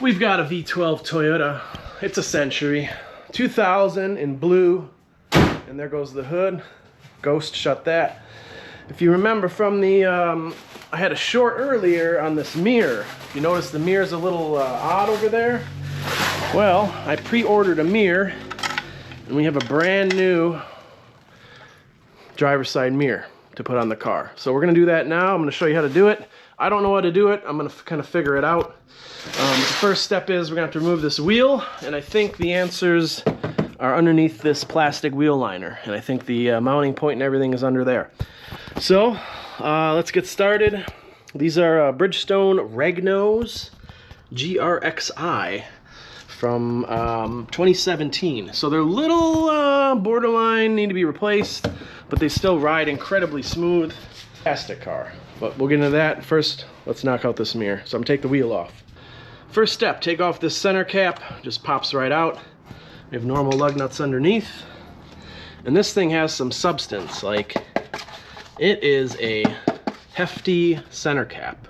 We've got a V12 Toyota. It's a Century, 2000 in blue, and there goes the hood. Ghost shut that. If you remember from the, I had a short earlier on this mirror. You notice the mirror's a little odd over there? Well, I pre-ordered a mirror, and we have a brand new driver's side mirror to put on the car. So we're gonna do that now. I'm gonna show you how to do it. I don't know how to do it. I'm gonna kind of figure it out. The first step is we're gonna have to remove this wheel, and I think the answers are underneath this plastic wheel liner, and I think the mounting point and everything is under there. So let's get started. These are Bridgestone Regnos GRXI from 2017. So they're a little borderline, need to be replaced, but they still ride incredibly smooth. Fantastic car, but we'll get into that. First, let's knock out this mirror. So I'm gonna take the wheel off. First step, take off this center cap, just pops right out. We have normal lug nuts underneath. And this thing has some substance, like it is a hefty center cap.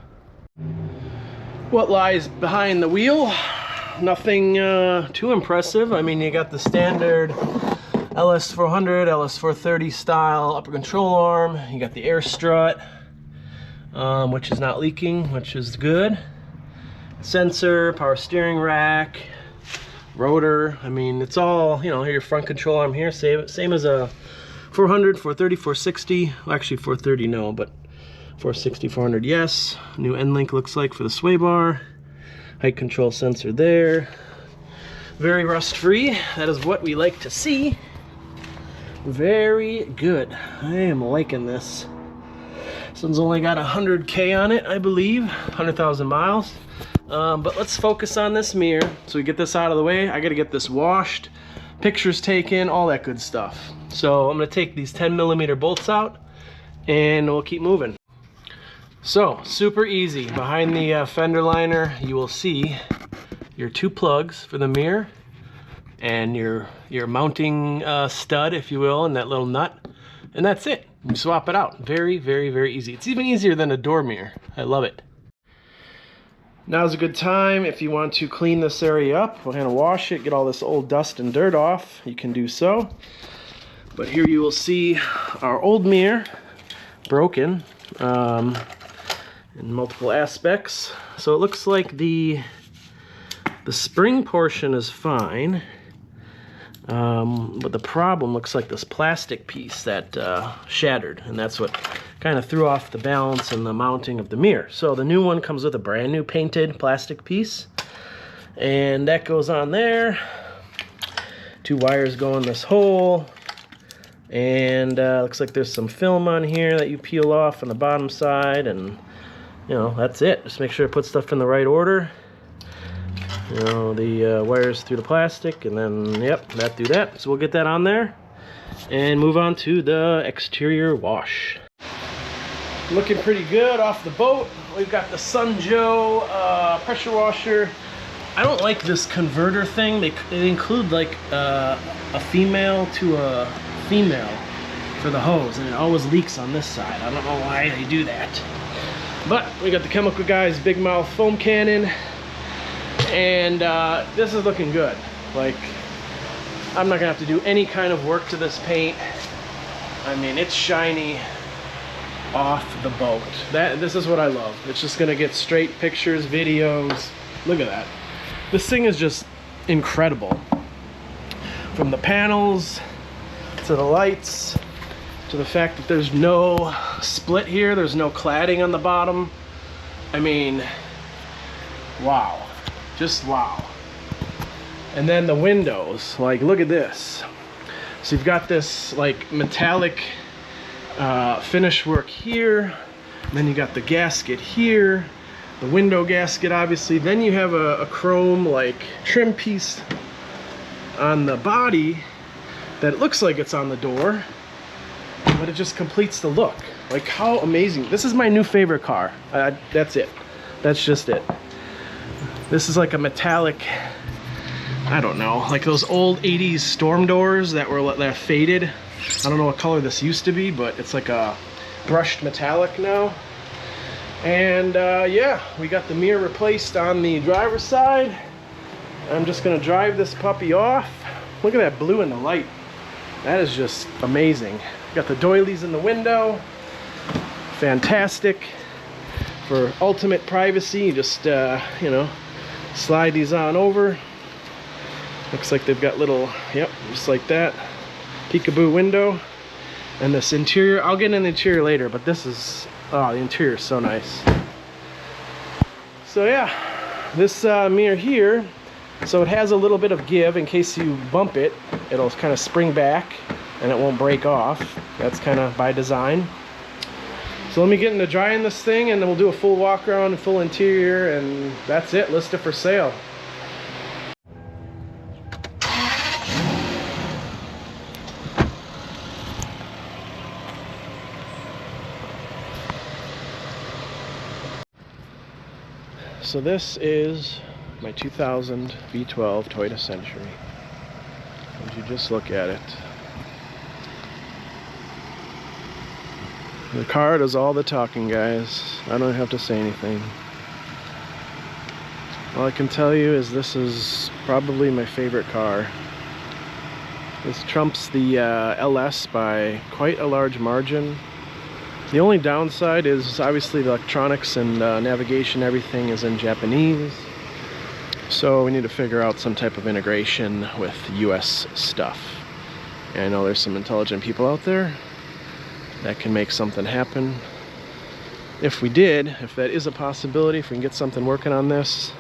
What lies behind the wheel? Nothing too impressive. I mean, you got the standard LS400, LS430 style upper control arm. You got the air strut, which is not leaking, which is good. Sensor, power steering rack, rotor. I mean, it's all, you know, your front control arm here, same as a 400, 430, 460. Well, actually 430 no, but 460, 400 yes. New end link looks like for the sway bar. Height control sensor there. Very rust free. That is what we like to see. Very good. I am liking this. This one's only got 100K on it, I believe. 100,000 miles. But let's focus on this mirror. So we get this out of the way. I gotta get this washed, pictures taken, all that good stuff. So I'm gonna take these 10mm bolts out and we'll keep moving. So super easy. Behind the fender liner, you will see your two plugs for the mirror and your mounting stud, if you will, and that little nut. And that's it. You swap it out. Very, very, very easy. It's even easier than a door mirror. I love it. Now's a good time if you want to clean this area up. We're gonna wash it, get all this old dust and dirt off. You can do so. But here you will see our old mirror, broken in multiple aspects. So it looks like the spring portion is fine. But the problem looks like this plastic piece that shattered, and that's what kind of threw off the balance and the mounting of the mirror. So the new one comes with a brand new painted plastic piece, and that goes on there. Two wires go in this hole, and looks like there's some film on here that you peel off on the bottom side, and you know, that's it. Just make sure to put stuff in the right order. You know, the wires through the plastic, and then, yep, that do that. So we'll get that on there and move on to the exterior wash. Looking pretty good off the boat. We've got the Sunjo pressure washer. I don't like this converter thing. They include like a female to a female for the hose, and it always leaks on this side. I don't know why they do that. But we got the Chemical Guys big mouth foam cannon. And this is looking good. Like, I'm not gonna have to do any kind of work to this paint. I mean, it's shiny off the boat. This is what I love. It's just gonna get straight pictures, videos. Look at that. This thing is just incredible. From the panels to the lights to the fact that there's no split here, there's no cladding on the bottom. I mean, wow. Just wow. And then the windows, like, look at this. So you've got this like metallic finish work here, and then you got the gasket here, the window gasket obviously, then you have a chrome like trim piece on the body that looks like it's on the door, but it just completes the look. Like, how amazing. This is my new favorite car. That's it. That's just it. This is like a metallic, I don't know, like those old 80s storm doors that faded. I don't know what color this used to be, but it's like a brushed metallic now. And yeah, we got the mirror replaced on the driver's side. I'm just gonna drive this puppy off. Look at that blue in the light. That is just amazing. Got the doilies in the window. Fantastic for ultimate privacy. You just you know, slide these on over. Looks like they've got little, yep, just like that, peekaboo window. And this interior, I'll get in the interior later, but this is, oh, the interior is so nice. So yeah, this mirror here, so it has a little bit of give in case you bump it. It'll kind of spring back and it won't break off. That's kind of by design. So let me get into drying this thing and then we'll do a full walk around and full interior, and that's it, listed for sale. So this is my 2000 V12 Toyota Century. Would you just look at it? The car does all the talking, guys. I don't have to say anything. All I can tell you is this is probably my favorite car. This trumps the LS by quite a large margin. The only downside is obviously the electronics and navigation, everything is in Japanese. So we need to figure out some type of integration with US stuff. And I know there's some intelligent people out there that can make something happen. If we did, if that is a possibility, if we can get something working on this,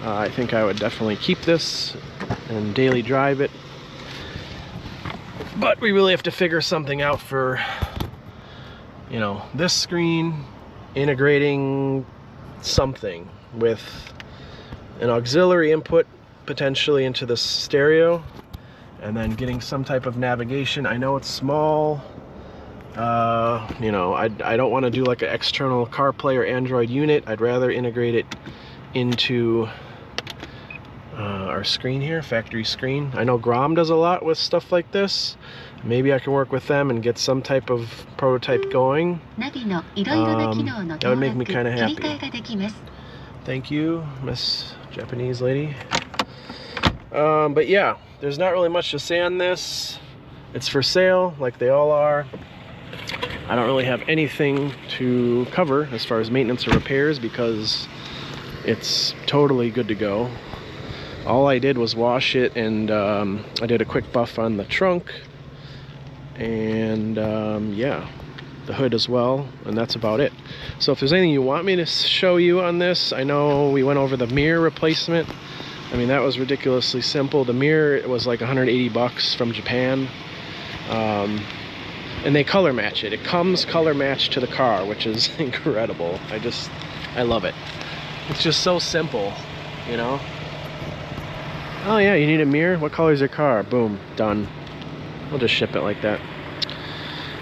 I think I would definitely keep this and daily drive it. But we really have to figure something out for, you know, this screen, integrating something with an auxiliary input potentially into the stereo, and then getting some type of navigation. I know it's small, you know, I don't want to do like an external CarPlay or Android unit. I'd rather integrate it into our screen here, factory screen. I know Grom does a lot with stuff like this. Maybe I can work with them and get some type of prototype going. That would make me kind of happy. Thank you, Miss Japanese lady. But yeah, there's not really much to say on this. It's for sale, like they all are. I don't really have anything to cover as far as maintenance or repairs because it's totally good to go. All I did was wash it, and I did a quick buff on the trunk, and yeah, the hood as well, and that's about it. So if there's anything you want me to show you on this, I know we went over the mirror replacement. I mean, that was ridiculously simple. The mirror, it was like 180 bucks from Japan, and they color match it. It comes color matched to the car, which is incredible. I love it. It's just so simple, you know. Oh yeah, you need a mirror? What color is your car? Boom, done. We'll just ship it like that.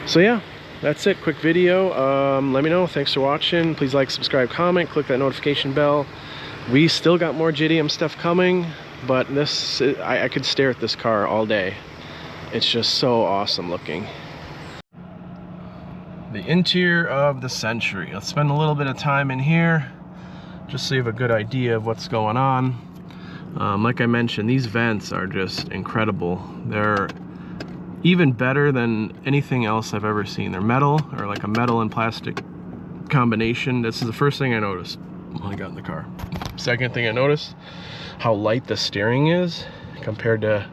So yeah, that's it. Quick video. Let me know. Thanks for watching. Please like, subscribe, comment, click that notification bell. We still got more JDM stuff coming, but this, I could stare at this car all day. It's just so awesome looking. The interior of the Century. Let's spend a little bit of time in here just so you have a good idea of what's going on. Like I mentioned, these vents are just incredible. They're even better than anything else I've ever seen. They're metal, or like a metal and plastic combination. This is the first thing I noticed when I got in the car. Second thing I noticed, how light the steering is compared to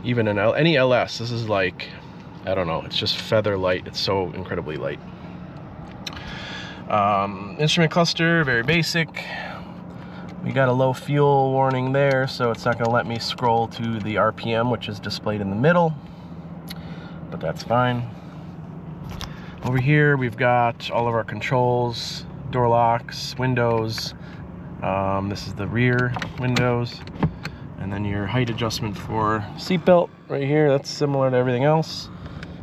even any LS. This is like, I don't know, it's just feather light. It's so incredibly light. Instrument cluster, very basic. We got a low fuel warning there, so it's not going to let me scroll to the RPM, which is displayed in the middle, but that's fine. Over here we've got all of our controls, door locks, windows. This is the rear windows, and then your height adjustment for seatbelt right here. That's similar to everything else.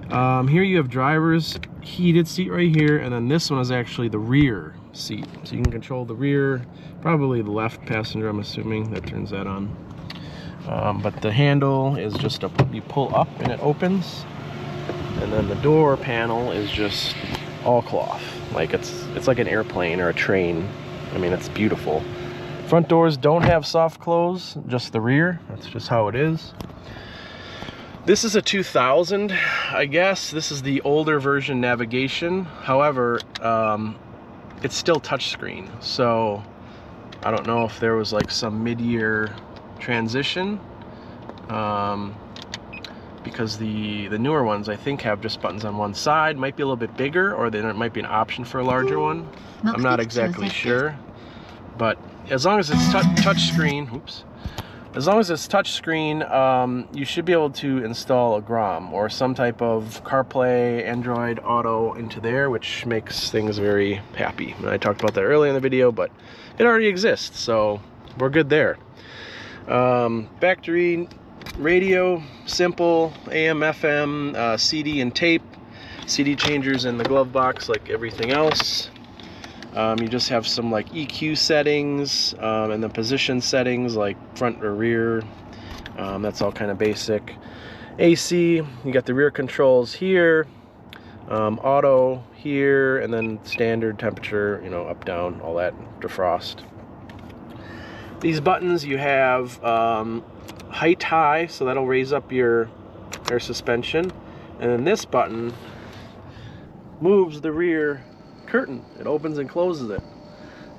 Here you have driver's heated seat right here, and then this one is actually the rear seat, so you can control the rear, probably the left passenger, I'm assuming, that turns that on. But the handle is just you pull up and it opens, and then the door panel is just all cloth. Like it's like an airplane or a train. I mean, it's beautiful. Front doors don't have soft close, just the rear. That's just how it is. This is a 2000, I guess. This is the older version navigation. However, it's still touchscreen. So I don't know if there was like some mid-year transition. Because the newer ones, I think, have just buttons on one side. Might be a little bit bigger, or there might be an option for a larger one. I'm not exactly sure. But as long as it's touch screen, oops. As long as it's touch screen, you should be able to install a GROM or some type of CarPlay, Android Auto into there, which makes things very happy. And I talked about that earlier in the video, but it already exists, so we're good there. Factory radio, simple, AM, FM, CD and tape. CD changers in the glove box like everything else. You just have some like EQ settings and the position settings like front or rear. That's all kind of basic. AC, you got the rear controls here, auto here, and then standard temperature, you know, up, down, all that, defrost. These buttons, you have height high, so that'll raise up your air suspension. And then this button moves the rear curtain. It opens and closes it.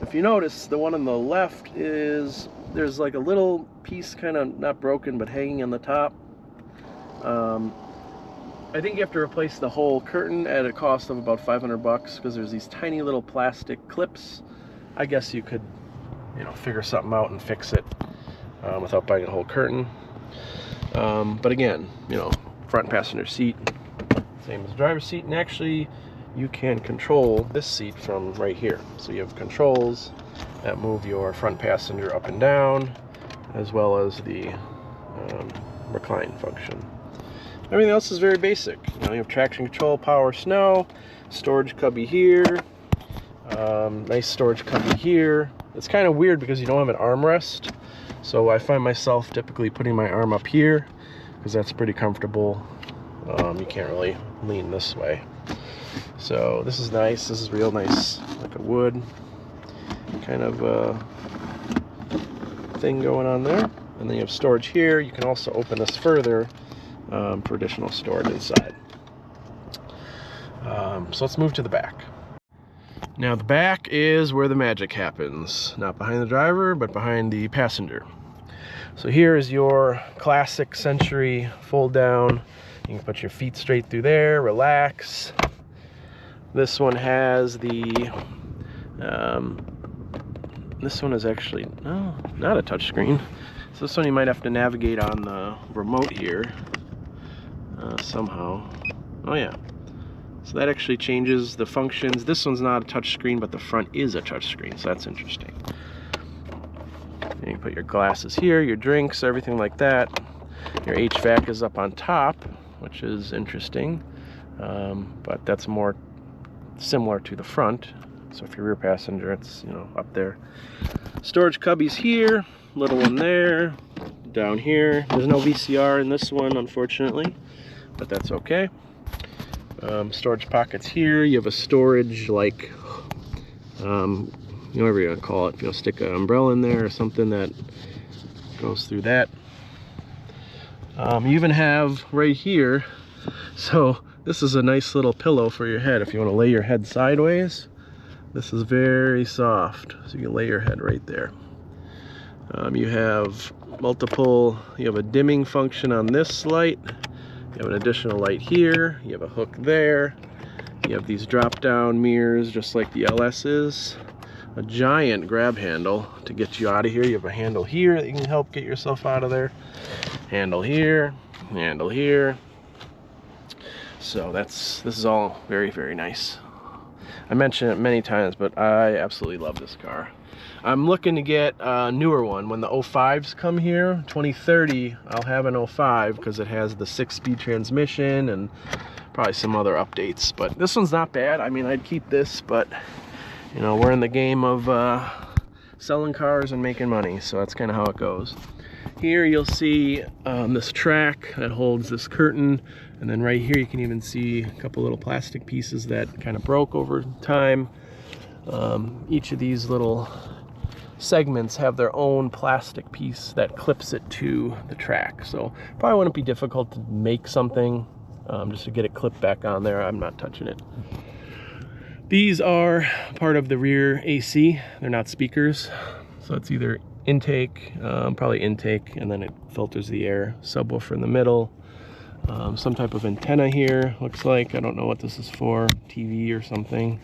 If you notice, the one on the left is, there's like a little piece kind of not broken but hanging on the top. I think you have to replace the whole curtain at a cost of about 500 bucks because there's these tiny little plastic clips. I guess you could, you know, figure something out and fix it without buying a whole curtain. But again, you know, front passenger seat, same as driver's seat, and actually you can control this seat from right here. So you have controls that move your front passenger up and down, as well as the recline function. Everything else is very basic. You know, you have traction control, power snow, storage cubby here, nice storage cubby here. It's kind of weird because you don't have an armrest, so I find myself typically putting my arm up here because that's pretty comfortable. You can't really lean this way. So this is nice. This is real nice, like a wood kind of thing going on there. And then you have storage here. You can also open this further for additional storage inside. So let's move to the back. Now the back is where the magic happens. Not behind the driver, but behind the passenger. So here is your classic Century fold down. You can put your feet straight through there, relax. This one has the, this one is actually, no, not a touchscreen. So this one you might have to navigate on the remote here somehow. Oh yeah. So that actually changes the functions. This one's not a touchscreen, but the front is a touchscreen, so that's interesting. And you put your glasses here, your drinks, everything like that. Your HVAC is up on top, which is interesting, but that's more similar to the front. So if you're rear passenger, it's, you know, up there. Storage cubbies here, little one there, down here. There's no VCR in this one, unfortunately, but that's okay. Storage pockets here. You have a storage, like, whatever you're gonna call it. If you'll stick an umbrella in there or something that goes through that. You even have right here, so this is a nice little pillow for your head if you want to lay your head sideways. This is very soft, so you can lay your head right there. You have multiple, you have a dimming function on this light. You have an additional light here. You have a hook there. You have these drop down mirrors just like the LS is. A giant grab handle to get you out of here. You have a handle here that you can help get yourself out of there. Handle here, handle here. So this is all very, very nice. I mentioned it many times, but I absolutely love this car. I'm looking to get a newer one. When the 05s come here, 2030, I'll have an 05 because it has the 6-speed transmission and probably some other updates. But this one's not bad. I mean, I'd keep this, but you know, we're in the game of selling cars and making money, so that's kind of how it goes. Here you'll see this track that holds this curtain, and then right here you can even see a couple little plastic pieces that kind of broke over time. Each of these little segments have their own plastic piece that clips it to the track, so probably wouldn't be difficult to make something just to get it clipped back on there. I'm not touching it. These are part of the rear AC. They're not speakers, so it's either intake, probably intake, and then it filters the air. Subwoofer in the middle, some type of antenna here, looks like. I don't know what this is for, TV or something.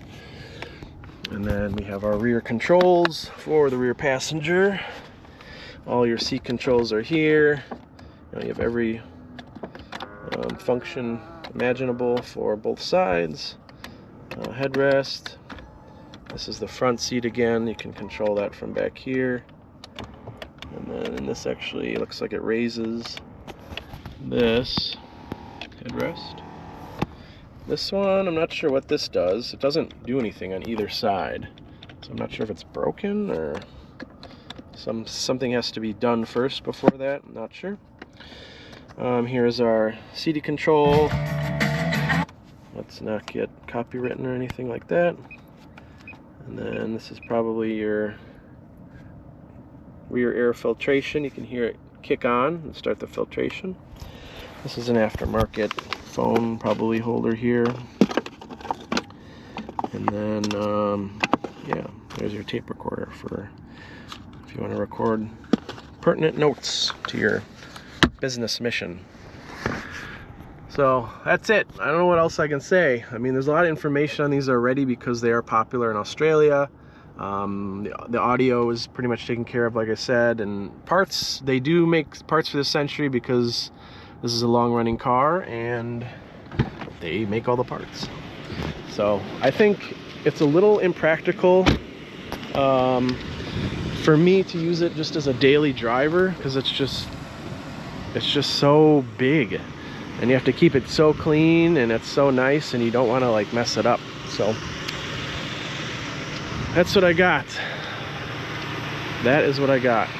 And then we have our rear controls for the rear passenger. All your seat controls are here. You have every function imaginable for both sides. Headrest. This is the front seat again. You can control that from back here. And then this actually looks like it raises this headrest. This one, I'm not sure what this does. It doesn't do anything on either side. So I'm not sure if it's broken or something has to be done first before that. I'm not sure. Here's our CD control. Let's not get copywritten or anything like that. And then this is probably your rear air filtration. You can hear it kick on and start the filtration. This is an aftermarket phone probably holder here. And then, yeah, there's your tape recorder for if you want to record pertinent notes to your business mission. So that's it. I don't know what else I can say. I mean, there's a lot of information on these already because they are popular in Australia. The audio is pretty much taken care of, like I said, and parts, they do make parts for this Century because this is a long-running car and they make all the parts. So I think it's a little impractical for me to use it just as a daily driver because it's just so big and you have to keep it so clean and it's so nice and you don't want to like mess it up. So that's what I got. That is what I got.